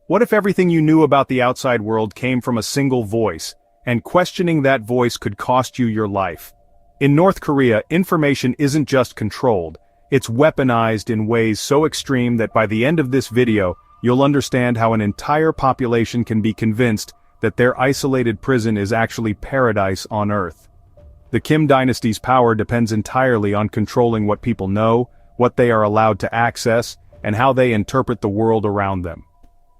What if everything you knew about the outside world came from a single voice, and questioning that voice could cost you your life? In North Korea, information isn't just controlled, it's weaponized in ways so extreme that by the end of this video, you'll understand how an entire population can be convinced that their isolated prison is actually paradise on Earth. The Kim dynasty's power depends entirely on controlling what people know, what they are allowed to access, and how they interpret the world around them.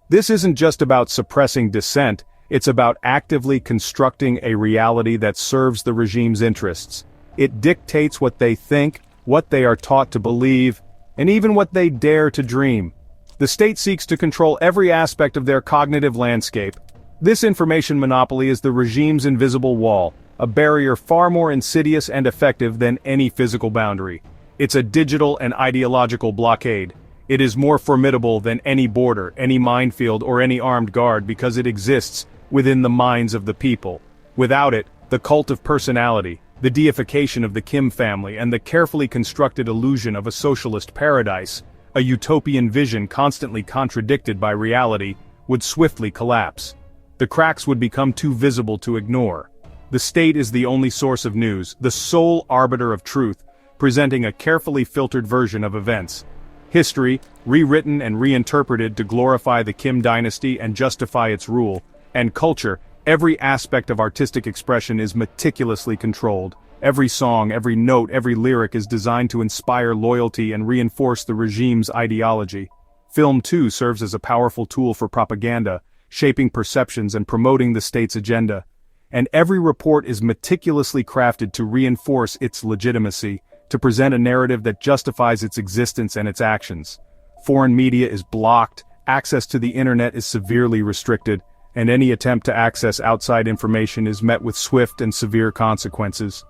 This isn't just about suppressing dissent, it's about actively constructing a reality that serves the regime's interests. It dictates what they think, what they are taught to believe, and even what they dare to dream. The state seeks to control every aspect of their cognitive landscape. This information monopoly is the regime's invisible wall, a barrier far more insidious and effective than any physical boundary. It's a digital and ideological blockade. It is more formidable than any border, any minefield, or any armed guard because it exists within the minds of the people. Without it, the cult of personality, the deification of the Kim family, and the carefully constructed illusion of a socialist paradise, a utopian vision constantly contradicted by reality, would swiftly collapse. The cracks would become too visible to ignore. The state is the only source of news, the sole arbiter of truth, presenting a carefully filtered version of events. History, rewritten and reinterpreted to glorify the Kim dynasty and justify its rule, and culture, every aspect of artistic expression is meticulously controlled. Every song, every note, every lyric is designed to inspire loyalty and reinforce the regime's ideology. Film, too, serves as a powerful tool for propaganda, shaping perceptions and promoting the state's agenda. And every report is meticulously crafted to reinforce its legitimacy, to present a narrative that justifies its existence and its actions. Foreign media is blocked, access to the internet is severely restricted, and any attempt to access outside information is met with swift and severe consequences.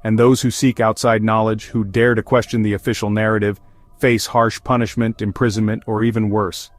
And those who seek outside knowledge, who dare to question the official narrative, face harsh punishment, imprisonment, or even worse.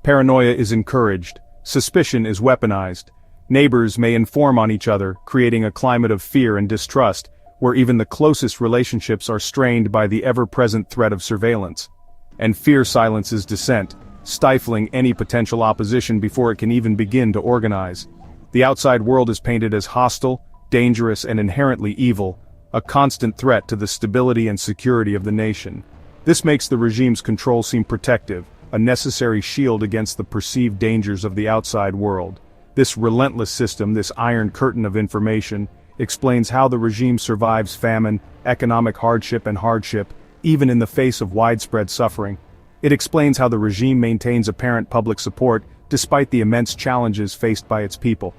Paranoia is encouraged, suspicion is weaponized. Neighbors may inform on each other, creating a climate of fear and distrust, where even the closest relationships are strained by the ever-present threat of surveillance. And fear silences dissent, stifling any potential opposition before it can even begin to organize. The outside world is painted as hostile, dangerous, and inherently evil, a constant threat to the stability and security of the nation. This makes the regime's control seem protective, a necessary shield against the perceived dangers of the outside world. This relentless system, this iron curtain of information, explains how the regime survives famine, economic hardship, even in the face of widespread suffering. It explains how the regime maintains apparent public support despite the immense challenges faced by its people.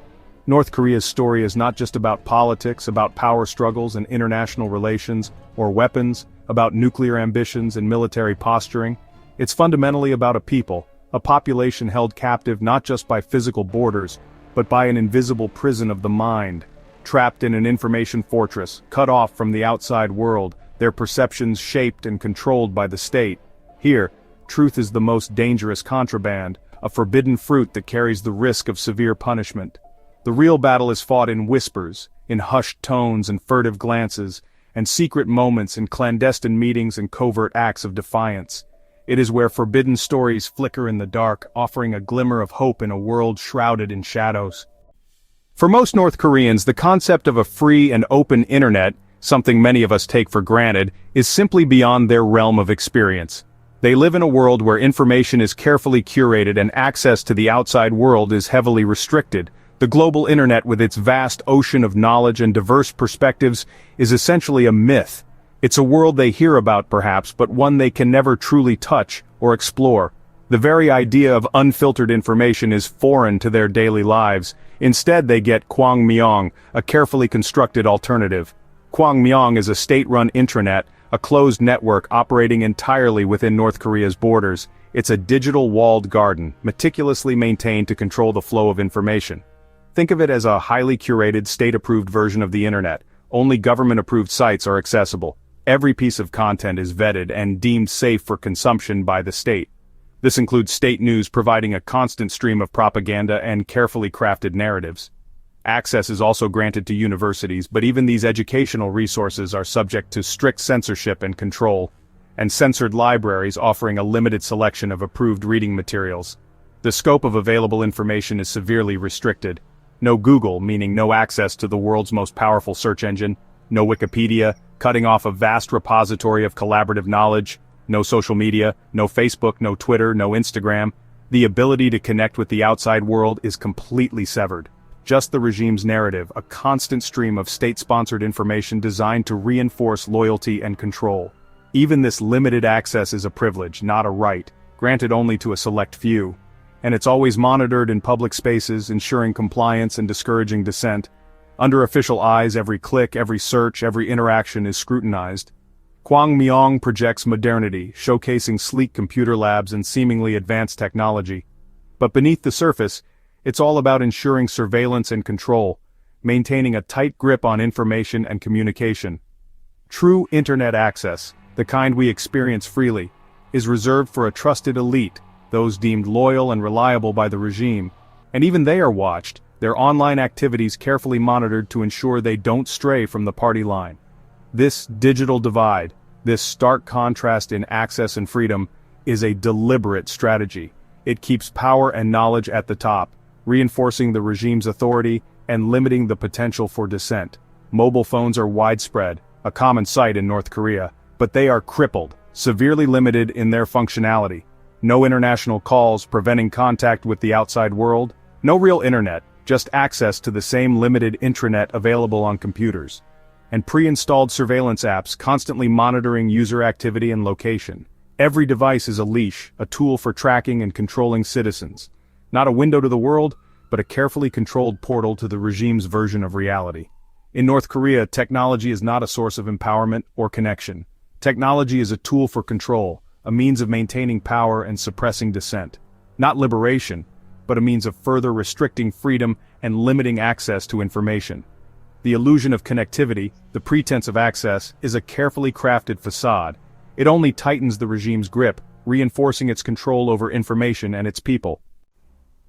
North Korea's story is not just about politics, about power struggles and international relations, or weapons, about nuclear ambitions and military posturing. It's fundamentally about a people, a population held captive not just by physical borders, but by an invisible prison of the mind. Trapped in an information fortress, cut off from the outside world, their perceptions shaped and controlled by the state. Here, truth is the most dangerous contraband, a forbidden fruit that carries the risk of severe punishment. The real battle is fought in whispers, in hushed tones and furtive glances, and secret moments in clandestine meetings and covert acts of defiance. It is where forbidden stories flicker in the dark, offering a glimmer of hope in a world shrouded in shadows. For most North Koreans, the concept of a free and open internet, something many of us take for granted, is simply beyond their realm of experience. They live in a world where information is carefully curated and access to the outside world is heavily restricted. The global internet, with its vast ocean of knowledge and diverse perspectives, is essentially a myth. It's a world they hear about perhaps, but one they can never truly touch or explore. The very idea of unfiltered information is foreign to their daily lives. Instead, they get Kwangmyong, a carefully constructed alternative. Kwangmyong is a state-run intranet, a closed network operating entirely within North Korea's borders. It's a digital walled garden, meticulously maintained to control the flow of information. Think of it as a highly curated, state-approved version of the internet. Only government-approved sites are accessible. Every piece of content is vetted and deemed safe for consumption by the state. This includes state news providing a constant stream of propaganda and carefully crafted narratives. Access is also granted to universities, but even these educational resources are subject to strict censorship and control, and censored libraries offering a limited selection of approved reading materials. The scope of available information is severely restricted. No Google, meaning no access to the world's most powerful search engine. No Wikipedia, cutting off a vast repository of collaborative knowledge. No social media, no Facebook, no Twitter, no Instagram. The ability to connect with the outside world is completely severed. Just the regime's narrative, a constant stream of state-sponsored information designed to reinforce loyalty and control. Even this limited access is a privilege, not a right, granted only to a select few. And it's always monitored in public spaces, ensuring compliance and discouraging dissent. Under official eyes, every click, every search, every interaction is scrutinized. Kwangmyong projects modernity, showcasing sleek computer labs and seemingly advanced technology. But beneath the surface, it's all about ensuring surveillance and control, maintaining a tight grip on information and communication. True internet access, the kind we experience freely, is reserved for a trusted elite, those deemed loyal and reliable by the regime. And even they are watched, their online activities carefully monitored to ensure they don't stray from the party line. This digital divide, this stark contrast in access and freedom, is a deliberate strategy. It keeps power and knowledge at the top, reinforcing the regime's authority and limiting the potential for dissent. Mobile phones are widespread, a common sight in North Korea, but they are crippled, severely limited in their functionality. No international calls preventing contact with the outside world, no real internet, just access to the same limited intranet available on computers. And pre-installed surveillance apps constantly monitoring user activity and location. Every device is a leash, a tool for tracking and controlling citizens. Not a window to the world, but a carefully controlled portal to the regime's version of reality. In North Korea, technology is not a source of empowerment or connection. Technology is a tool for control, a means of maintaining power and suppressing dissent. Not liberation, but a means of further restricting freedom and limiting access to information. The illusion of connectivity, the pretense of access, is a carefully crafted facade. It only tightens the regime's grip, reinforcing its control over information and its people.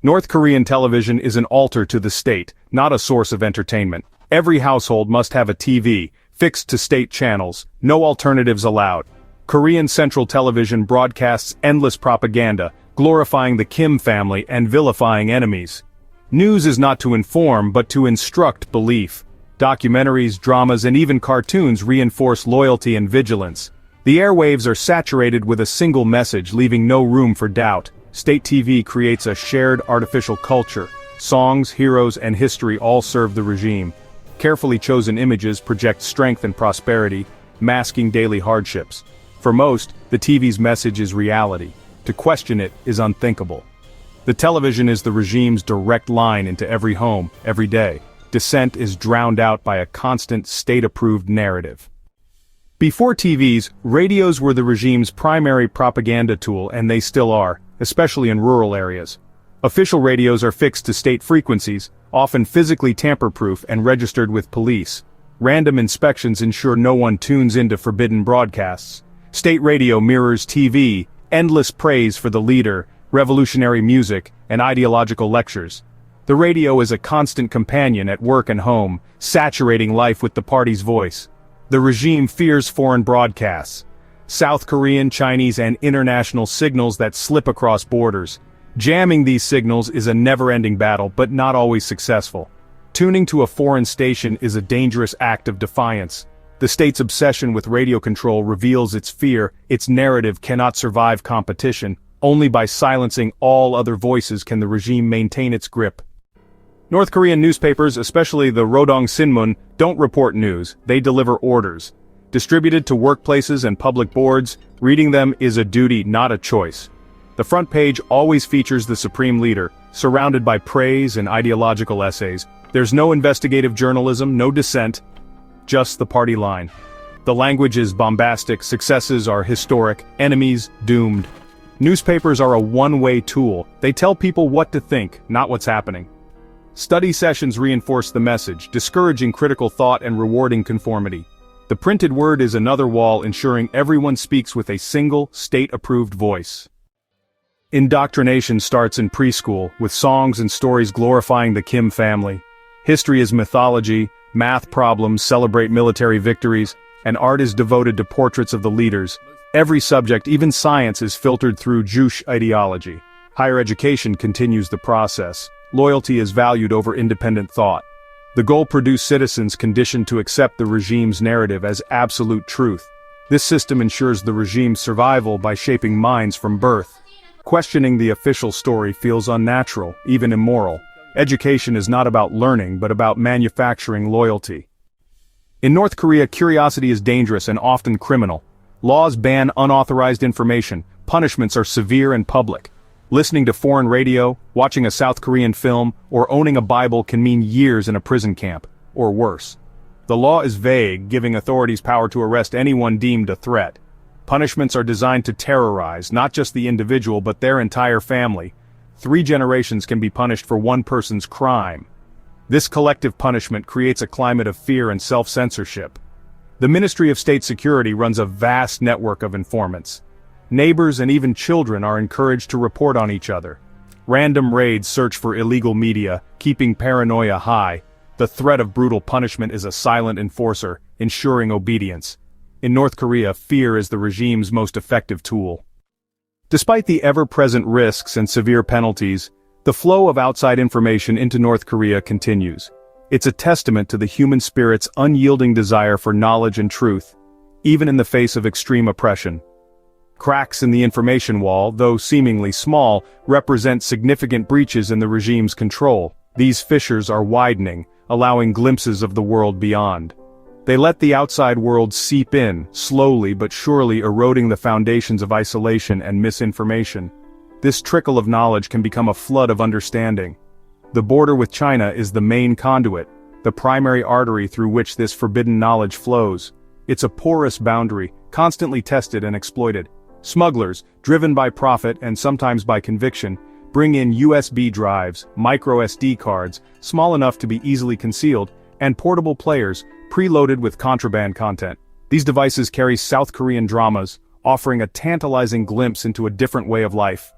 North Korean television is an altar to the state, not a source of entertainment. Every household must have a TV, fixed to state channels, no alternatives allowed. Korean Central Television broadcasts endless propaganda, glorifying the Kim family and vilifying enemies. News is not to inform but to instruct belief. Documentaries, dramas, and even cartoons reinforce loyalty and vigilance. The airwaves are saturated with a single message, leaving no room for doubt. State TV creates a shared artificial culture. Songs, heroes, and history all serve the regime. Carefully chosen images project strength and prosperity, masking daily hardships. For most, the TV's message is reality. To question it is unthinkable. The television is the regime's direct line into every home, every day. Dissent is drowned out by a constant state-approved narrative. Before TVs, radios were the regime's primary propaganda tool, and they still are, especially in rural areas. Official radios are fixed to state frequencies, often physically tamper-proof and registered with police. Random inspections ensure no one tunes into forbidden broadcasts. State radio mirrors TV, endless praise for the leader, revolutionary music, and ideological lectures. The radio is a constant companion at work and home, saturating life with the party's voice. The regime fears foreign broadcasts. South Korean, Chinese, and international signals that slip across borders. Jamming these signals is a never-ending battle, but not always successful. Tuning to a foreign station is a dangerous act of defiance. The state's obsession with radio control reveals its fear. Its narrative cannot survive competition. Only by silencing all other voices can the regime maintain its grip. North Korean newspapers, especially the Rodong Sinmun, don't report news, they deliver orders. Distributed to workplaces and public boards, reading them is a duty, not a choice. The front page always features the supreme leader, surrounded by praise and ideological essays. There's no investigative journalism, no dissent, just the party line. The language is bombastic, successes are historic, enemies doomed. Newspapers are a one-way tool. They tell people what to think, not what's happening. Study sessions reinforce the message, discouraging critical thought and rewarding conformity. The printed word is another wall, ensuring everyone speaks with a single, state-approved voice. Indoctrination starts in preschool, with songs and stories glorifying the Kim family. History is mythology, math problems celebrate military victories, and art is devoted to portraits of the leaders. Every subject, even science, is filtered through Juche ideology. Higher education continues the process. Loyalty is valued over independent thought. The goal: produce citizens conditioned to accept the regime's narrative as absolute truth. This system ensures the regime's survival by shaping minds from birth. Questioning the official story feels unnatural, even immoral. Education is not about learning, but about manufacturing loyalty. In North Korea, curiosity is dangerous and often criminal. Laws ban unauthorized information, punishments are severe and public. Listening to foreign radio, watching a South Korean film, or owning a Bible can mean years in a prison camp, or worse. The law is vague, giving authorities power to arrest anyone deemed a threat. Punishments are designed to terrorize not just the individual but their entire family. 3 generations can be punished for one person's crime. This collective punishment creates a climate of fear and self-censorship. The Ministry of State Security runs a vast network of informants. Neighbors and even children are encouraged to report on each other. Random raids search for illegal media, keeping paranoia high. The threat of brutal punishment is a silent enforcer, ensuring obedience. In North Korea, fear is the regime's most effective tool. Despite the ever-present risks and severe penalties, the flow of outside information into North Korea continues. It's a testament to the human spirit's unyielding desire for knowledge and truth, even in the face of extreme oppression. Cracks in the information wall, though seemingly small, represent significant breaches in the regime's control. These fissures are widening, allowing glimpses of the world beyond. They let the outside world seep in, slowly but surely eroding the foundations of isolation and misinformation. This trickle of knowledge can become a flood of understanding. The border with China is the main conduit, the primary artery through which this forbidden knowledge flows. It's a porous boundary, constantly tested and exploited. Smugglers, driven by profit and sometimes by conviction, bring in USB drives, micro SD cards, small enough to be easily concealed, and portable players, preloaded with contraband content. These devices carry South Korean dramas, offering a tantalizing glimpse into a different way of life.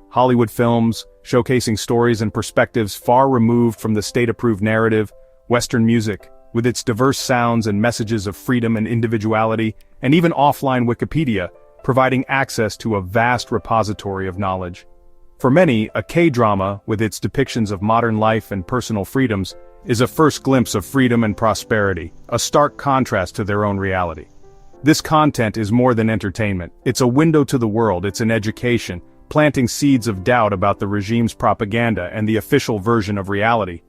Hollywood films, showcasing stories and perspectives far removed from the state-approved narrative. Western music, with its diverse sounds and messages of freedom and individuality, and even offline Wikipedia, providing access to a vast repository of knowledge. For many, a K-drama, with its depictions of modern life and personal freedoms, is a first glimpse of freedom and prosperity, a stark contrast to their own reality. This content is more than entertainment. It's a window to the world, it's an education, planting seeds of doubt about the regime's propaganda and the official version of reality.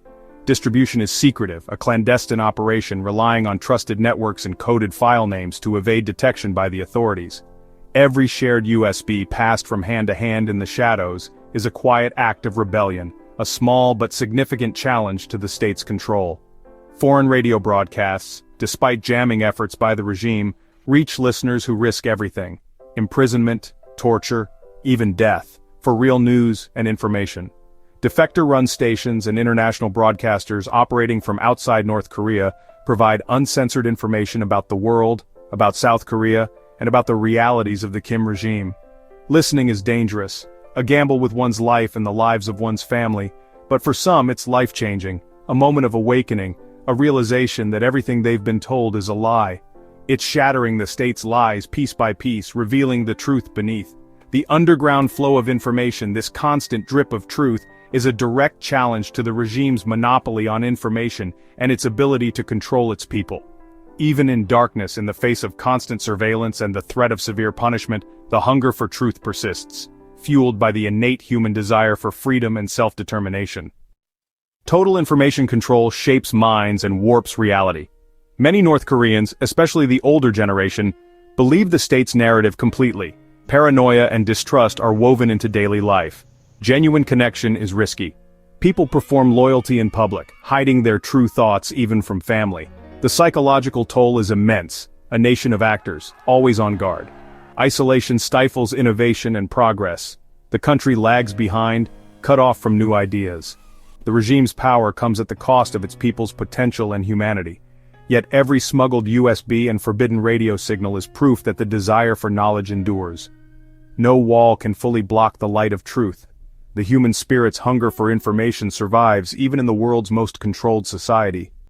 Distribution is secretive, a clandestine operation relying on trusted networks and coded file names to evade detection by the authorities. Every shared USB passed from hand to hand in the shadows is a quiet act of rebellion, a small but significant challenge to the state's control. Foreign radio broadcasts, despite jamming efforts by the regime, reach listeners who risk everything: imprisonment, torture, even death, for real news and information. Defector-run stations and international broadcasters operating from outside North Korea provide uncensored information about the world, about South Korea, and about the realities of the Kim regime. Listening is dangerous, a gamble with one's life and the lives of one's family, but for some it's life-changing, a moment of awakening, a realization that everything they've been told is a lie. It's shattering the state's lies piece by piece, revealing the truth beneath. The underground flow of information, this constant drip of truth, is a direct challenge to the regime's monopoly on information and its ability to control its people. Even in darkness, in the face of constant surveillance and the threat of severe punishment, the hunger for truth persists, fueled by the innate human desire for freedom and self-determination. Total information control shapes minds and warps reality. Many North Koreans, especially the older generation, believe the state's narrative completely. Paranoia and distrust are woven into daily life. Genuine connection is risky. People perform loyalty in public, hiding their true thoughts even from family. The psychological toll is immense, a nation of actors, always on guard. Isolation stifles innovation and progress. The country lags behind, cut off from new ideas. The regime's power comes at the cost of its people's potential and humanity. Yet every smuggled USB and forbidden radio signal is proof that the desire for knowledge endures. No wall can fully block the light of truth. The human spirit's hunger for information survives even in the world's most controlled society.